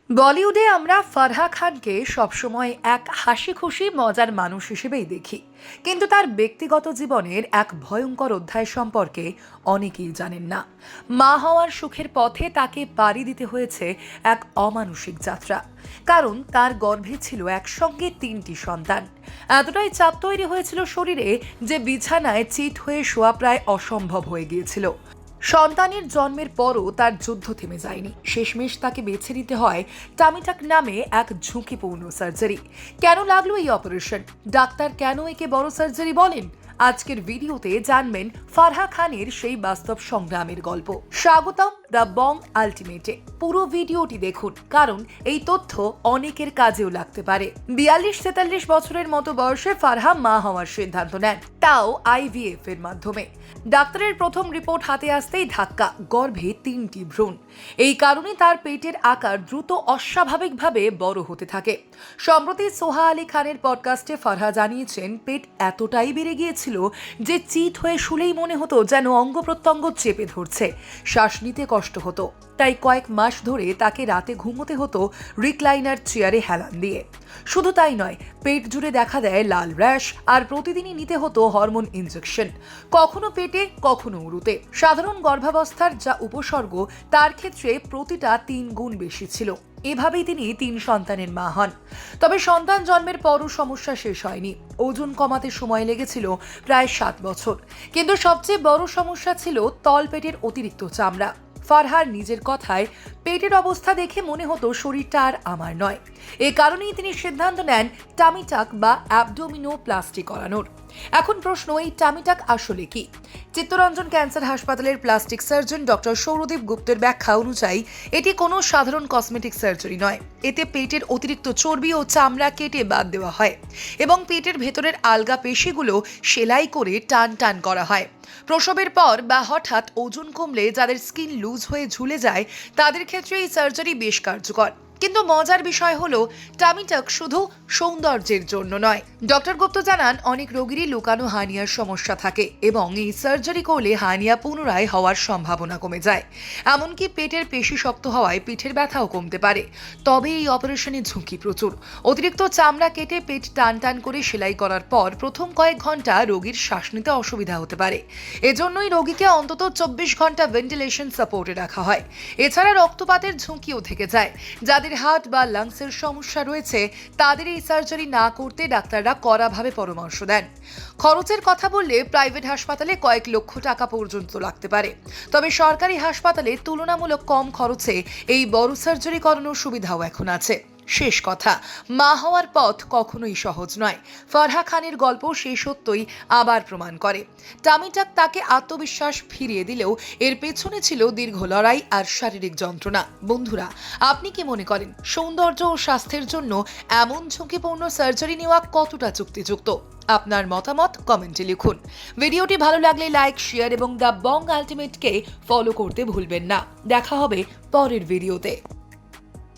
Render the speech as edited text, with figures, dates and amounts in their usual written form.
বলিউডে আমরা ফারহা খানকে সবসময় এক হাসি খুশি মজার মানুষ হিসেবেই দেখি, কিন্তু তার ব্যক্তিগত জীবনের এক ভয়ঙ্কর অধ্যায় সম্পর্কে অনেকেই জানেন না। মা হওয়ার সুখের পথে তাকে পাড়ি দিতে হয়েছে এক অমানুষিক যাত্রা, কারণ তার গর্ভে ছিল একসঙ্গে 3টি সন্তান। এতটাই চাপ তৈরি হয়েছিল শরীরে যে বিছানায় চিত হয়ে শোয়া প্রায় অসম্ভব হয়ে গিয়েছিল। সন্তানের জন্মের পরও তার যুদ্ধ থেমে যায়নি। শেষমেশ তাকে বেছে নিতে হয় টামিটাক নামে এক ঝুঁকিপূর্ণ সার্জারি। কেন লাগলো এই অপারেশন? ডাক্তার কেন একে বড় সার্জারি বলেন? আজকের ভিডিওতে জানবেন ফারহা খানের সেই বাস্তব সংগ্রামের গল্প। স্বাগতম দ্য বং আলটিমেটে। পুরো ভিডিওটি দেখুন, কারণ এই তথ্য অনেকের কাজেও লাগতে পারে। 42-43 বছরের মতো বয়সে ফারহা মা হওয়ার সিদ্ধান্ত নেন, তাও IVF এর মাধ্যমে। ডাক্তারের প্রথম রিপোর্ট হাতে আসতেই ধাক্কা, গর্ভে 3টি ভ্রূণ। এই কারণে তার পেটের আকার দ্রুত অস্বাভাবিকভাবে বড় হতে থাকে। সম্প্রতি সোহা আলী খানের পডকাস্টে ফারহা জানিয়েছেন, পেট এতটাই বেড়ে গিয়েছিল যে চিত হয়ে শুলেই মনে হতো যেন অঙ্গ প্রত্যঙ্গ চেপে ধরছে। শ্বাস নিতে কষ্ট হতো, তাই কয়েক মাস ধরে তাকে রাতে ঘুমোতে হতো রিক্লাইনার চেয়ারে হেলান দিয়ে। শুধু তাই নয়, পেট জুড়ে দেখা দেয় লাল র্যাশ, আর প্রতিদিনই নিতে হতো হরমোন ইনজেকশন, কখনো পেটে কখনো উরুতে। সাধারণ গর্ভাবস্থার যা উপসর্গ, তার ক্ষেত্রে প্রতিটা 3 গুণ বেশি ছিল। এভাবেই তিনি 3 সন্তানের মা হন। তবে সন্তান জন্মের পরও সমস্যা শেষ হয়নি। ওজন কমাতে সময় লেগেছিল প্রায় 7 বছর, কিন্তু সবচেয়ে বড় সমস্যা ছিল তলপেটের অতিরিক্ত চামড়া। ফারহার নিজের কথায়, পেটের অবস্থা দেখে মনে হতো শরীরটা আর আমার নয়। এ কারণেই তিনি সিদ্ধান্ত নেন টামিটাক বা অ্যাবডোমিনোপ্লাস্টি করানোর। এখন প্রশ্ন, এই টামিটাক আসলে কি? চিত্তরঞ্জন ক্যান্সার হাসপাতালের প্লাস্টিক সার্জন ডক্টর সৌরদীপ গুপ্তের ব্যাখ্যা অনুযায়ী, এটি কোনো সাধারণ কসমেটিক সার্জারি নয়। এতে পেটের অতিরিক্ত চর্বি ও চামড়া কেটে বাদ দেওয়া হয় এবং পেটের ভেতরের আলগা পেশিগুলো সেলাই করে টান টান করা হয়। প্রসবের পর বা হঠাৎ ওজন কমলে যাদের স্কিন লুজ হয়ে ঝুলে যায়, তাদের ক্ষেত্রে এই সার্জারি বেশ কার্যকর। কিন্তু মজার বিষয় হলো, টামিটাক শুধু সৌন্দর্যের জন্য নয়। ডক্টর গুপ্ত জানান, অনেক রোগীরই লুকানো হার্নিয়ার সমস্যা থাকে এবং এই সার্জারি করলে হার্নিয়া পুনরায় হওয়ার সম্ভাবনা কমে যায়। এমনকি পেটের পেশি শক্ত হওয়ায় পিঠের ব্যথাও কমতে পারে। তবে এই অপারেশনে ঝুঁকি প্রচুর। অতিরিক্ত চামড়া কেটে পেট টান টান করে সেলাই করার পর প্রথম কয়েক ঘন্টা রোগীর শ্বাস নিতে অসুবিধা হতে পারে। এজন্যই রোগীকে অন্তত 24 ঘন্টা ভেন্টিলেশন সাপোর্টে রাখা হয়। এছাড়া রক্তপাতের ঝুঁকিও থেকে যায়। যাদের হার্ট বা লাংসের সমস্যা রয়েছে, তাদের এই সার্জারি না করতে ডাক্তাররা কড়াভাবে পরামর্শ দেন। খরচের কথা বললে প্রাইভেট হাসপাতালে কয়েক লক্ষ টাকা পর্যন্ত লাগতে পারে। তবে সরকারি হাসপাতালে তুলনামূলক কম খরচে এই বড় সার্জারি করানোর সুবিধাও এখন আছে। শেষ কথা, মা হওয়ার পথ কখনোই সহজ নয়। ফারহা খানের গল্প সেই সত্যই আবার প্রমাণ করে। টামিটাক তাকে আত্মবিশ্বাস ফিরিয়ে দিলেও এর পেছনে ছিল দীর্ঘ লড়াই আর শারীরিক যন্ত্রণা। বন্ধুরা, আপনি কি মনে করেন, সৌন্দর্য ও স্বাস্থ্যের জন্য এমন ঝুঁকিপূর্ণ সার্জারি নেওয়া কতটা যুক্তিযুক্ত? আপনার মতামত কমেন্টে লিখুন। ভিডিওটি ভালো লাগলে লাইক, শেয়ার এবং দ্য বং আলটিমেটকে ফলো করতে ভুলবেন না। দেখা হবে পরের ভিডিওতে।